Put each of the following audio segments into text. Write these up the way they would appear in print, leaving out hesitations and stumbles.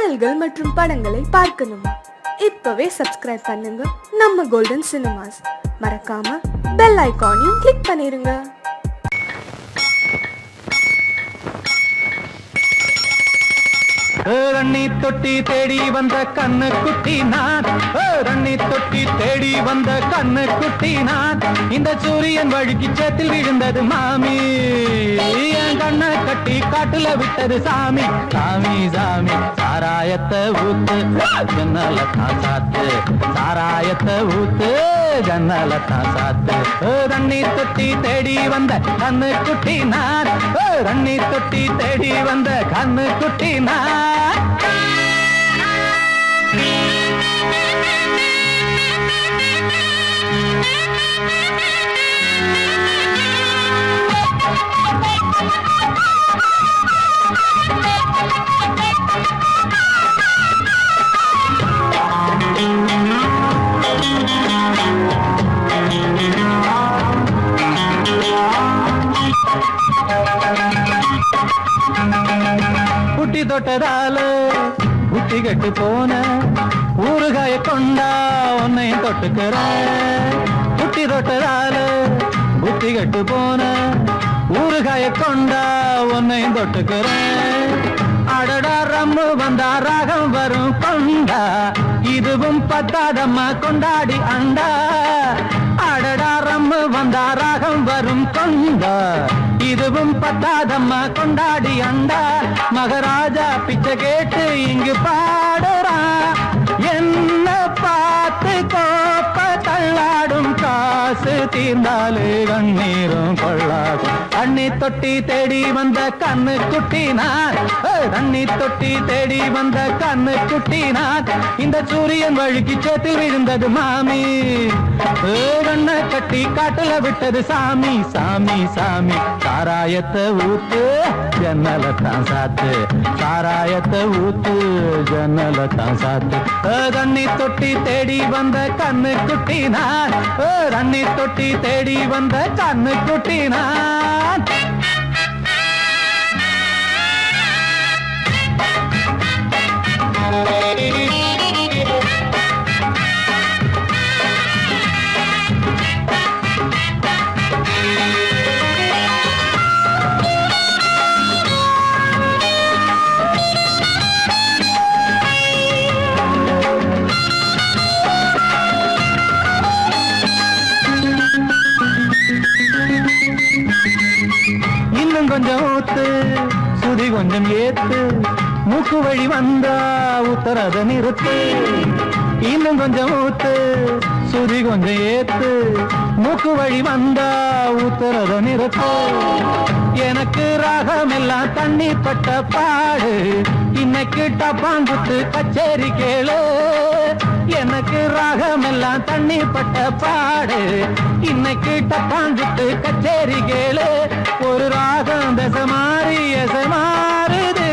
பாடல்கள் மற்றும் படங்களை பார்க்கணுமா? இப்பவே சப்ஸ்கிரைப் பண்ணுங்க நம்ம கோல்டன் சினிமாஸ். மறக்காம பெல் ஐகானையும் கிளிக் பண்ணிருங்க. ரண்ணி தொட்டி தேடி வந்த கண்ணு குட்டி நான், ரண்ணி தொட்டி தேடி வந்த கண்ணு குட்டி நான். இந்த சூரியன் வழுக்கி சேத்தில் விழுந்தது மாமி, என் கண்ணை கட்டி காட்டுல விட்டது சாமி. சாமி சாமி சாராயத்தை ஊத்து ஜன்னல தான் சாத்து, சாராயத்தை ஊத்து ஜன்னல தான் சாத்து. ரண்ணி தொட்டி தேடி வந்த கண்ணு குட்டி நான், ரண்ணி தொட்டி தேடி வந்த கண்ணு குட்டி நான். புட்டி தொட்டதால புத்தி கட்டு போன ஊறுகாய கொண்டா உன்னையும் தொட்டுக்கிற. புட்டி தொட்டதால புத்தி கட்டு போன ஊறுகாய கொண்டா உன்னையும் தொட்டுக்கிற. அடடா ரம்மு வந்தா ராகம் வரும் கொண்டா, இதுவும் பத்தாதம்மா கொண்டாடி அண்டா. அடடா ரம்மு வந்தா ராகம் வரும் கொண்டா, இதுவும் பத்தாதம்மா கொண்டாடி அண்டா. மகாராஜா பிச்சை கேட்டு இங்கு பாடுறான், என்ன பார்த்து கோப்ப தள்ளாடும் காசு தீர்ந்தாலே கண்ணீரும் கொள்ளாகும். தண்ணி தொட்டி தேடி வந்த கண்ணு குட்டி நான், தண்ணி தொட்டி தேடி வந்த கண்ணு குட்டி நான். இந்த சூரியன் வழுக்கி சேத்தில் விழுந்தது மாமி, கண்ணை கட்டி காட்டுல விட்டது சாமி. சாமி சாமி சாராயத்தை ஊத்து ஜன்னல தான் சாத்து, சாராயத்தை ஊத்து ஜன்னல தான் சாத்து. தண்ணி தொட்டி தேடி வந்த கண்ணு குட்டி நான், தண்ணி தொட்டி தேடி வந்த கண்ணு குட்டி நான். இன்னும் கொஞ்சம் ஊத்து சுதி கொஞ்சம் ஏத்து, மூக்கு வழி வந்தா உத்தரத நிறுத்து. இன்னும் கொஞ்சம் ஊத்து சுதி கொஞ்சம் ஏத்து, மூக்கு வழி வந்தா உத்தரத நிறுத்து. எனக்கு ராகம் எல்லாம் தண்ணி பட்ட பாடு, இன்னைக்கு டப்பாங்குத்து கச்சேரி கேளு. எனக்கு ராகம் எல்லாம் தண்ணி பட்ட பாடு, இன்னைக்கு டப்பாங்குத்து கச்சேரி கேளு. ஒரு ராகம் தசை மாறி எசை மாறுது,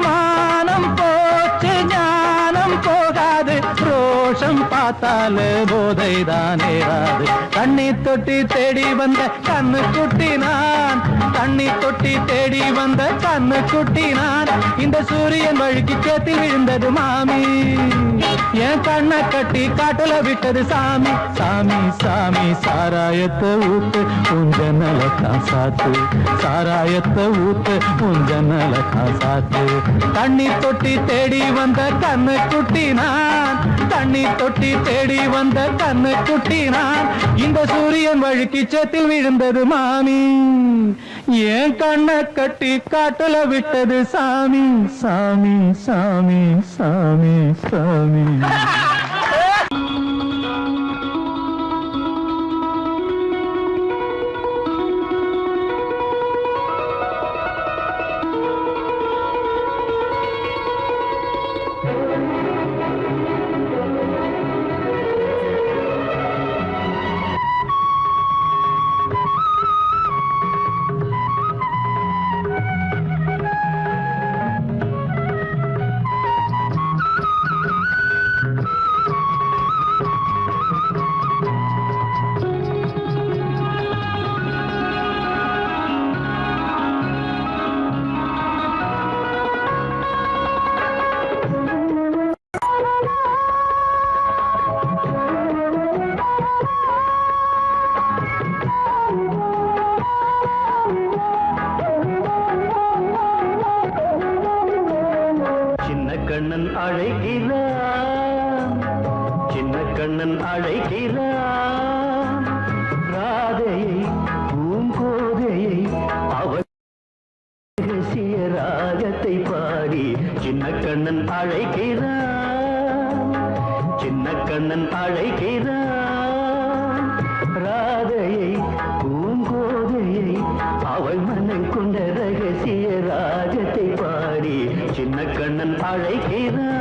மானம் போச்சு ஞானம் போகாது, ரோஷம் பார்த்தாலே போதை தான் ஏறாது. தண்ணி தொட்டி தேடி வந்த கண்ணு குட்டி நான், தண்ணி தொட்டி தேடி வந்த கண்ணு குட்டி நான். இந்த சூரியன் வழுக்கி சேத்தில் விழுந்தது மாமி, என் கண்ணை கட்டி காட்டுல விட்டது சாமி. சாமி சாமி சாராயத்தை ஊத்து உஞ்சனல தான் சாத்து, சாராயத்தை ஊத்து உஞ்சனல தான் சாத்து. தண்ணி தொட்டி தேடி வந்த கண்ணு குட்டி நான், தண்ணி தொட்டி தேடி வந்த கண்ணு குட்டி நான். இந்த சூரியன் வழுக்கி சேத்தில் விழுந்தது மாமி, என் கண்ணை கட்டி காட்டுல விட்டது சாமி. சாமி சாமி சாமி சாமி. சின்ன கண்ணன் அழைக்கிறான், சின்ன கண்ணன் அழைக்கிறான். ராதையை பூங்கோதையை அவள் ரகசிய ராகத்தை பாடி சின்ன கண்ணன் அழைக்கிறான், சின்ன கண்ணன் அழைக்கிறான். ராதையை பூங்கோதையை அவள் மனம் கொண்ட ரகசிய ராகத்தை பாடி சின்ன கண்ணன் அழைக்கிறான்.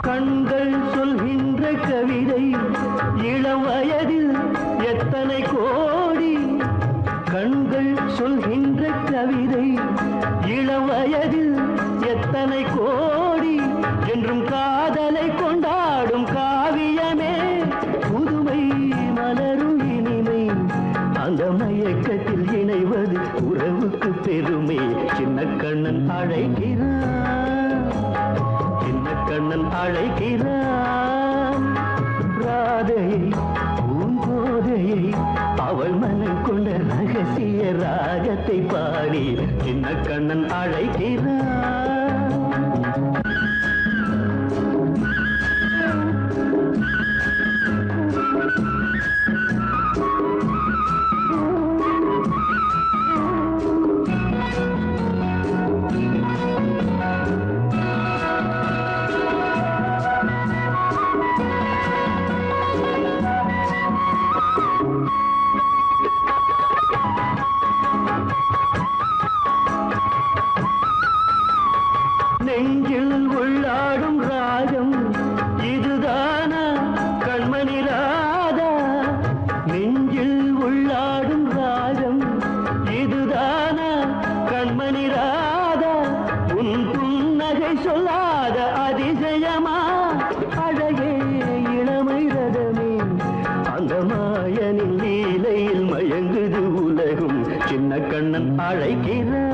கண்கள் சொல்கின்ற கவிதை இளம் வயதில் எத்தனை கோடி, கண்கள் சொல்கின்ற கவிதை இளம் வயதில் எத்தனை கோடி, என்றும் காதலை கொண்டாடும் காவியமே புதுமை மலரும் இனிமை, அந்த மயக்கத்தில் இணைவது உறவுக்கு பெருமை. சின்ன கண்ணன் அழைக்கிறான், சின்ன கண்ணன் அழைக்கிறான். ராதையை பூங்கோதையை அவள் மனம் கொண்ட ரகசிய ராகத்தை பாடி சின்ன கண்ணன் அழைக்கிறான். நெஞ்சில் உள்ளாடும் ராகம் இதுதானா கண்மணி ராதா, நெஞ்சில் உள்ளாடும் ராகம் இதுதானா கண்மணி ராதா, உன் புன்னகை சொல்லாத அதிசயமா அழகே இளமை ரதமே, அந்த மாயனின் லீலையில் மயங்குது உலகும். சின்ன கண்ணன் அழைக்கிறான்,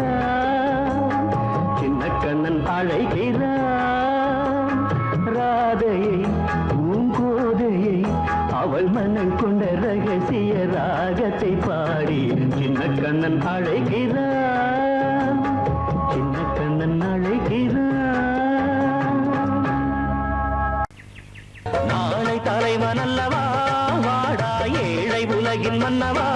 சின்ன கண்ணன் அழைக்கிறான். ராதையை பூங்கோதையை அவள் மனம் கொண்ட ரகசிய ராகத்தை பாடி சின்ன கண்ணன் அழைக்கிறான், சின்ன கண்ணன் அழைக்கிறான். நாளை தலைவன் அல்லவா வாடா ஏழை உலகின் மன்னவா.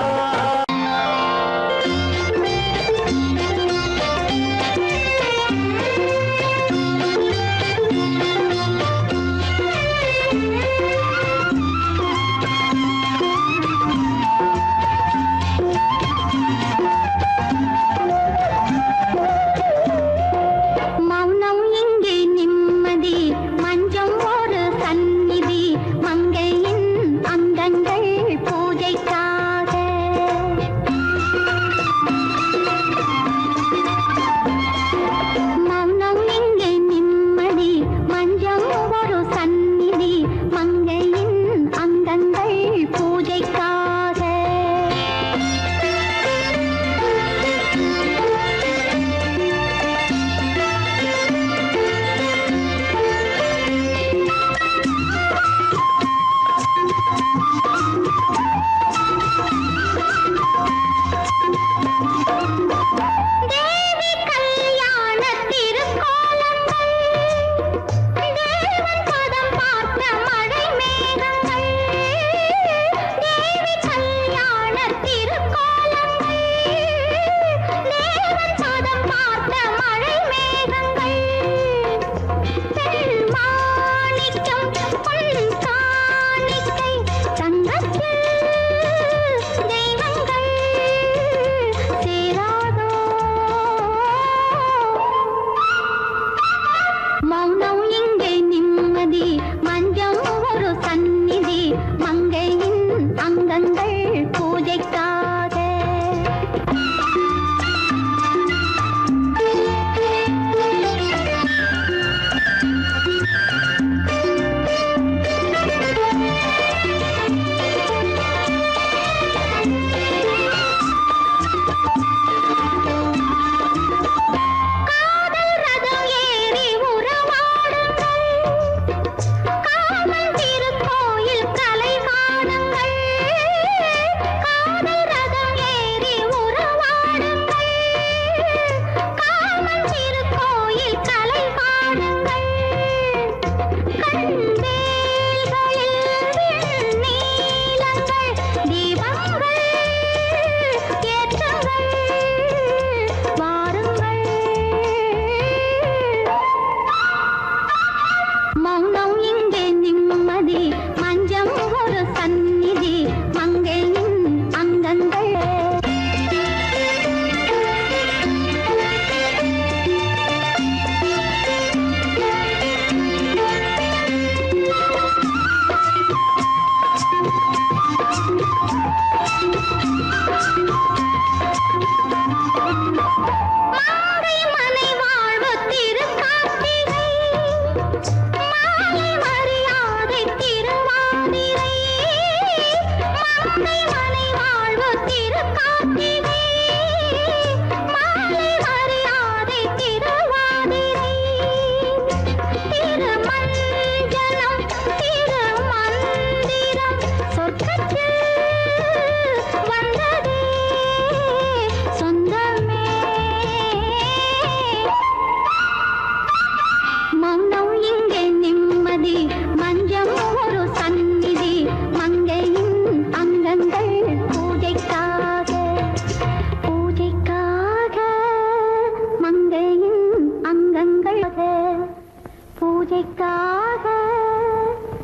பூஜைக்காக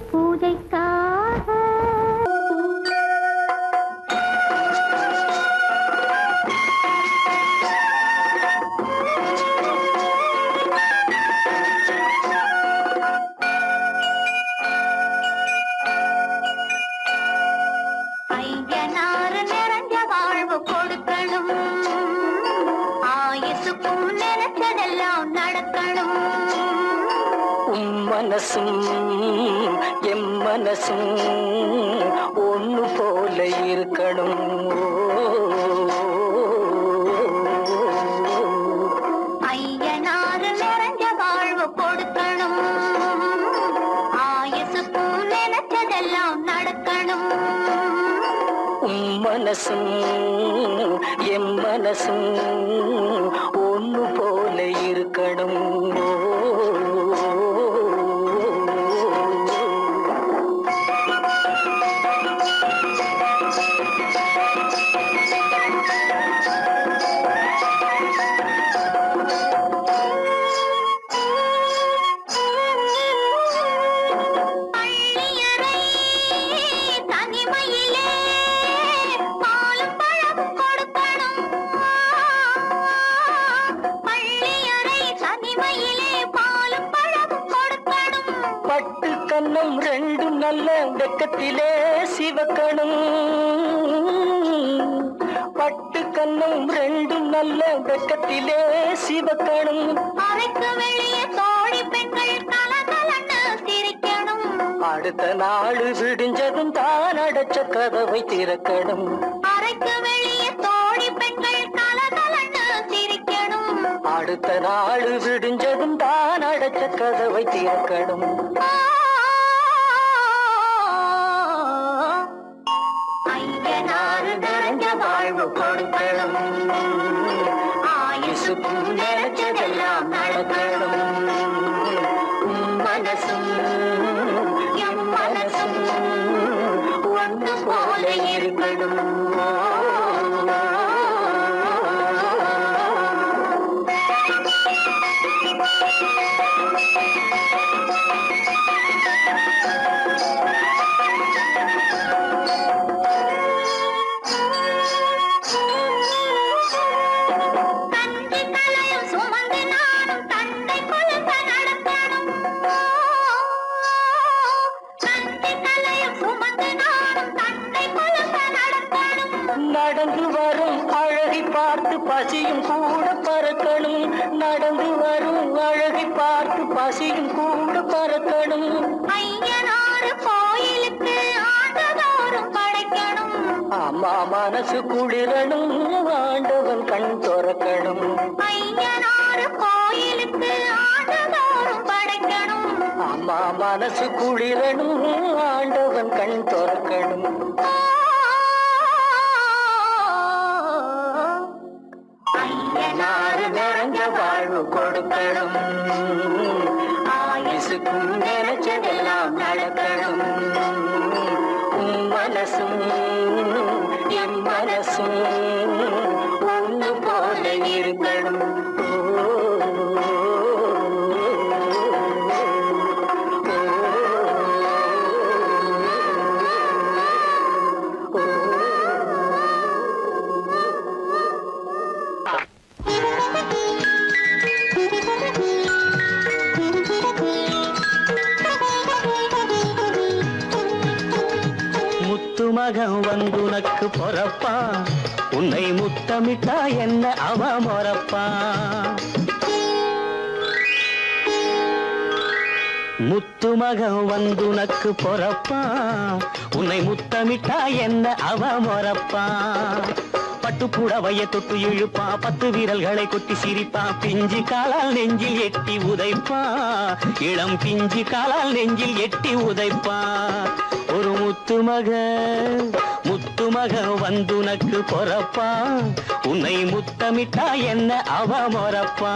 பூஜைக்காக ஐயனாறு நிறைஞ்ச வாழ்வு கொடுக்கணும், ஆயுசுக்கும் நினைச்சதெல்லாம் நடக்கணும். மனசும் எம் மனசும் ஒண்ணு போல இருக்கணும். ஐயனாறு நிறைஞ்ச வாழ்வு கொடுக்கணும், ஆயுசுக்கும் நினைச்சதெல்லாம் நடக்கணும். மனசும் எம் மனசும் ஒண்ணு போல இருக்கணும். பட்டு கண்ணம் ரெண்டும் நல்ல வெக்கத்திலே சிவக்கணும். பட்டு கண்ணம் ரெண்டும் நல்ல வெக்கத்திலே சிவக்கணும். அறைக்கு வெளியே தோழி பெண்கள் கலகலன்னு சிரிக்கணும். அடுத்த நாள் விடிஞ்சதும் தான் அடைச்ச கதவை திறக்கணும். அறைக்கு வெளியே தோழி பெண்கள் கலகலன்னு சிரிக்கணும். அடுத்த நாள் விடிஞ்சதும் தான் அடைச்ச கதவை திறக்கணும். ஐயனாறு நிறைஞ்ச வாழ்வு கொடுக்கணும், ஆயுசுக்கும் நினைச்சதெல்லாம் நடக்கணும். மனசும் எம் மனசும் ஒன்று போல இருக்கணும். நடந்து வரும் அழகை பார்த்து பசியும் கூட பறக்கணும். நடந்து வரும் அழகை பார்த்து பசியும் கூட பறக்கணும். ஐயனாறு கோயிலுக்கு ஆண்டதோறும் படைக்கணும். அம்மா மனசு குளிரணும், ஆண்டவன் கண் துறக்கணும். ஐயனாறு கோயிலுக்கு ஆண்டதோறும் படைக்கணும். அம்மா மனசு குளிரணும், ஆண்டவன் கண் துறக்கணும். ஐயனாறு நிறைஞ்ச வாழ்வு கொடுக்கணும், ஆயுசுக்கும் நினைச்சதெல்லாம் நடக்கணும். மனசும் என் மனசும் ஒண்ணு போல இருக்கணும். மகன் வந்துனக்கு பொறப்பா, உன்னை முத்தமிட்டா என்ன அவ மொறப்பா. முத்து மகன் வந்துனக்கு பொறப்பா, உன்னை முத்தமிட்டா என்ன அவ மொறப்பா. பட்டு புடவைய தொட்டு இழுப்பா, 10 விரல்களை கொட்டி சிரிப்பா. பிஞ்சு காலால் நெஞ்சில் எட்டி உதைப்பா, இளம் பிஞ்சு காலால் நெஞ்சில் எட்டி உதைப்பா. ஒரு முத்து மகன் வந்துனக்கு பொறப்பா, உன்னை முத்தமிட்டா என்ன அவ மொறப்பா.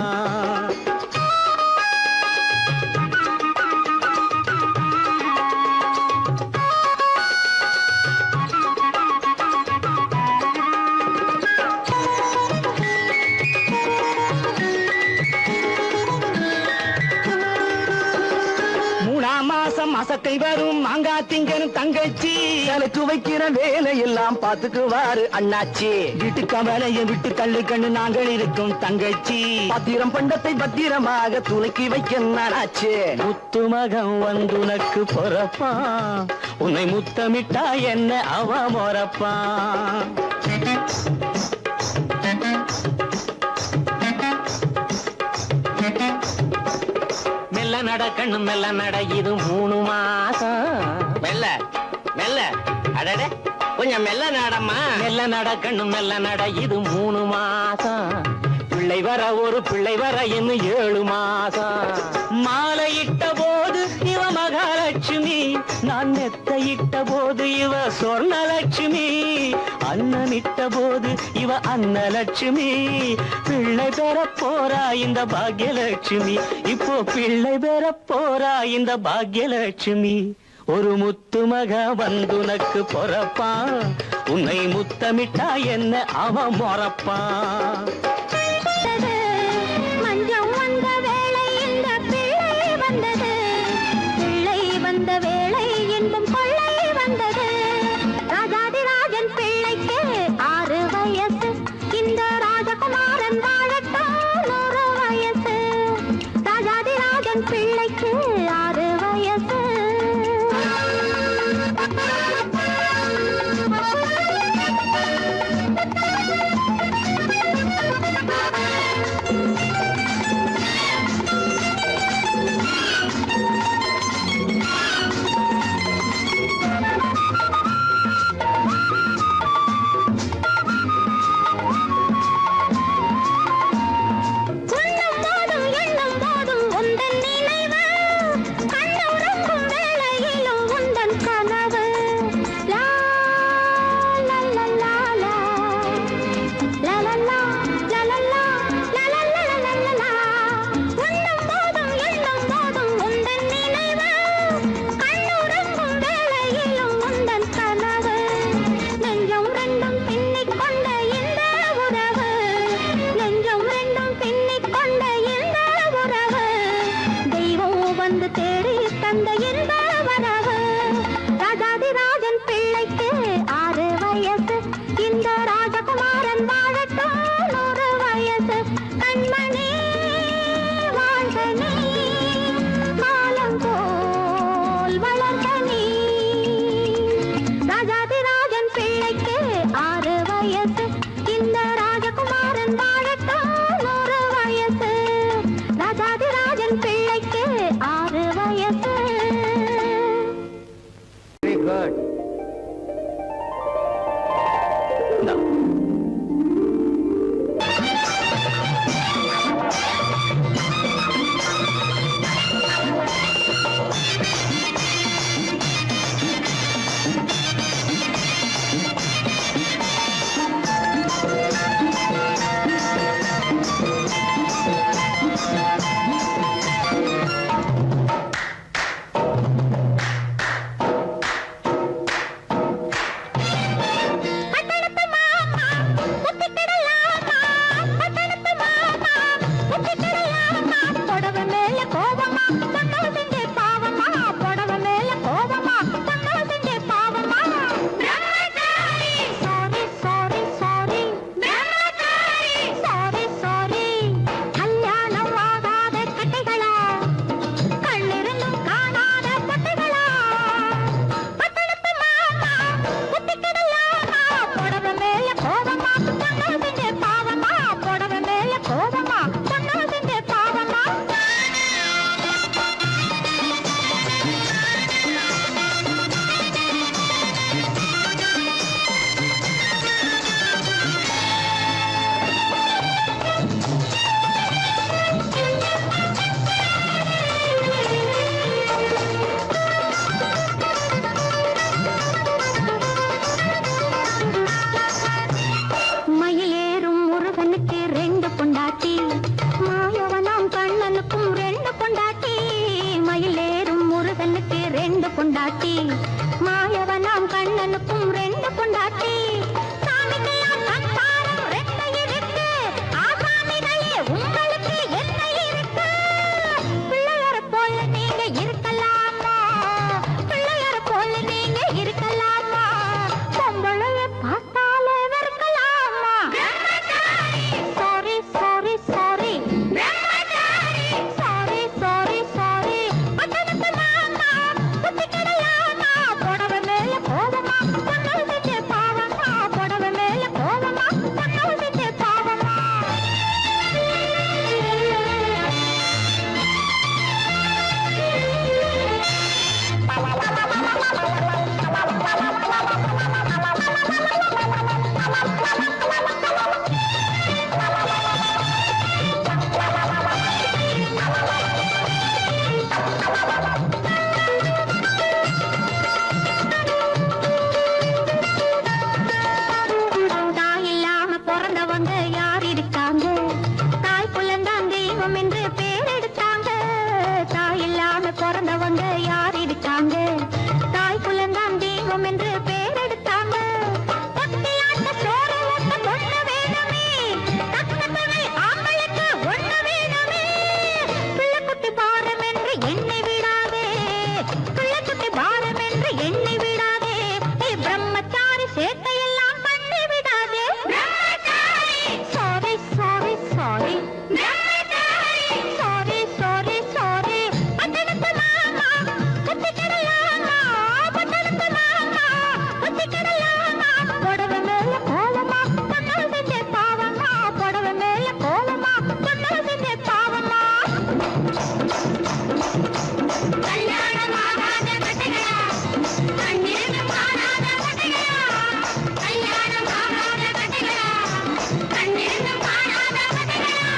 மாசம் மசக்கை வரும் மாங்காய் திங்கனும் தங்கச்சி எனக்கு வைக்கிற வேலையெல்லாம் பாத்துக்குவாரு அண்ணாச்சி வீட்டு கவலையை விட்டு தள்ளு கண்ணு நாங்கள் இருக்கும் தங்கச்சி பத்திரம் பண்டத்தை பத்திரமாக துளைக்கி வைக்க நானாச்சு முத்து மகம் வந்து உனக்கு பொறப்பா உன்னை முத்தமிட்டா என்ன அவ மொறப்பா மெல்ல நட கண்ணு மெல்ல நட இது 3 மாசம் மெல்ல மெல்ல அடடே கொஞ்சம் மெல்ல நடமா மெல்ல நட கண்ணு மெல்ல நட இது 3 மாசம் பிள்ளை வர ஒரு பிள்ளை வர இன்னும் 7 மாசம் மாலையிட்ட போது இவ மகாலட்சுமி நான் நெத்தையிட்ட போது இவ சொர்ணலட்சுமி அன்னமிட்ட போது இவ அன்னலட்சுமி பிள்ளை பெற போறா இந்த பாக்யலட்சுமி இப்போ பிள்ளை பெற போறா இந்த பாக்யலட்சுமி ஒரு முத்து மக வந்துனக்கு பொறப்பா உன்னை முத்தமிட்டா என்ன அவ மொறப்பா மஞ்சம் வந்த வேளை இந்த பிள்ளை வந்தது பிள்ளை வந்த வேளை என்பும் கொள்ளை வந்தது ராஜாதிராஜன் பிள்ளைக்கு 6 வயசு இந்த ராஜகுமாரன் வாழட்டும் 100 வயசு ராஜாதிராஜன் பிள்ளைக்கு 6 வயசு பொண்டாட்டி மாயவனாம் கண்ணனுக்கும் 2 பொண்டாட்டி சாமிக்கெல்லாம் சம்சாரம் 2 இருக்கு ஆசாமிகளே உங்களுக்கு என்ன இருக்கு பிள்ளையர போல நீங்க இருக்கலாமா குடும்பம் என்று பேரெடுத்தாங்க தொட்டியாட்ட சோறு ஊட்ட பொண்ணு வேணுமே தக்க துணை ஆம்பளுக்கு ஒண்ணு வேணுமே பிள்ளைக்குட்டி பாரம் என்று எண்ணி விடாதே பிள்ளைக்குட்டி பாரம் என்று எண்ணி விடாதே நீ பிரம்மச்சாரி சேட்டையெல்லாம் பண்ணி விடாதே sorry sorry sorry sorry sorry sorry பட்டணத்து மாமா குத்திக்கிடலாமா பட்டணத்து மாமா குத்திக்கிடலாமா புடவை மேல கோலமா பொண்ணு செஞ்ச பாவமா புடவை மேல கோலமா பொண்ணு செஞ்ச பாவமா கல்யாணம் ஆகாத கட்டைகளா கண்ணீரும் காணாத கட்டைகளா கல்யாணம் ஆகாத கட்டைகளா கண்ணீரும் காணாத கட்டைகளா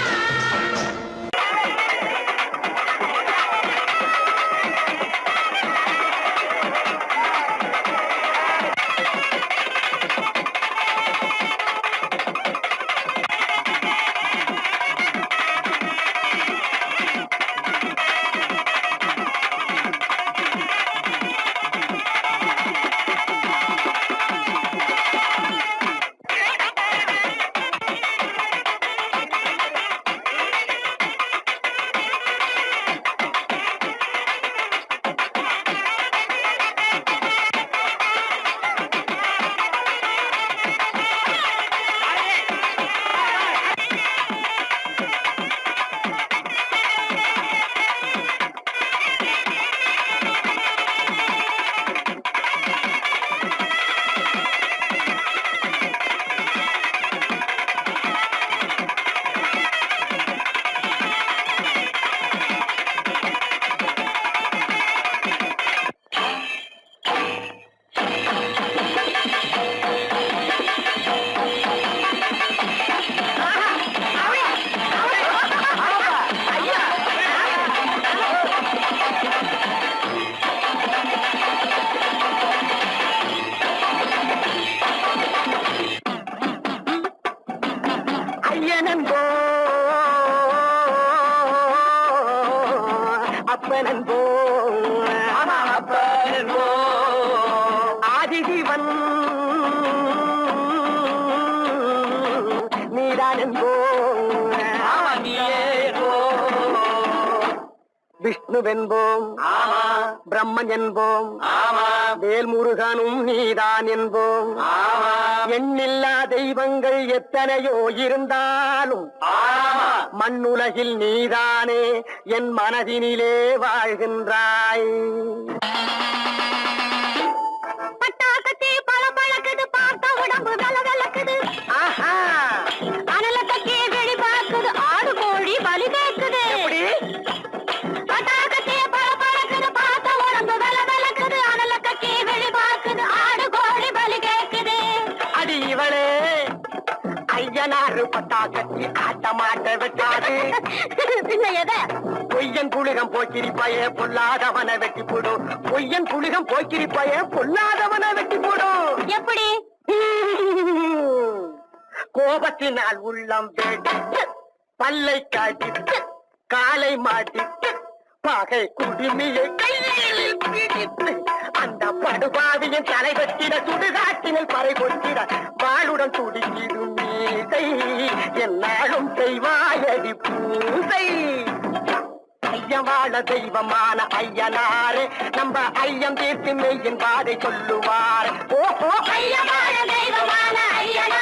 ஐயனன்போ அப்பனன்போ அப்பனன்போ ஆதிசிவன் நீதானன்போ விஷ்ணுவென்போம் பிரம்மன் என்போம் வேல்முருகனும் நீதான் என்போம் எண்ணில்லா தெய்வங்கள் எத்தனையோ இருந்தாலும் மண்ணுலகில் நீதானே என் மனதினிலே வாழ்கின்றாய் பட்டாக்கத்தி பல பழக்குது பார்த்த உடம்பு வெல வெலக்குது ஆஹா அனலத்தக்கே வெளி பார்க்குது ஆடு கோழி பலி கேக்குது பட்டாக்கத்தி பல பழக்குது பார்த்த உடம்பு வெல வெலக்குது அனலத்தக்கே வெளி பார்க்குது ஆடு கோழி பலி கேக்குது அடி இவளே ஐயனாறு பட்டாக்கத்தி ஆட்ட மாட்ட விட்டாது பின்ன எதை பொய்யன் புலிகம் போக்கிரிப்பாயே பொல்லாதவனை வெட்டி போடும் பொய்யன் புலிகம் போக்கிரிப்பாயே பொல்லாதவனை வெட்டி போடும் எப்படி கோபத்தினால் உள்ளம் வெடித்து பல்லை காட்டிட்டு காலை மாட்டிட்டு பகை குடுமியை கையில் பிடித்து அந்த படுபாவியின் தலை வெட்டிட சுடுகாட்டினில் பறை கொட்டிட வாளுடன் துடிக்கிடும் மீசை என்னாலும் செய்வாயடி பூசை ஐயவாழ தெய்வமான ஐயனாரே நம்ம ஐயம் தீர்த்து மெய்யின் பாதை சொல்லுவார் ஓஹோ ஐயமான தெய்வமான ஐயனா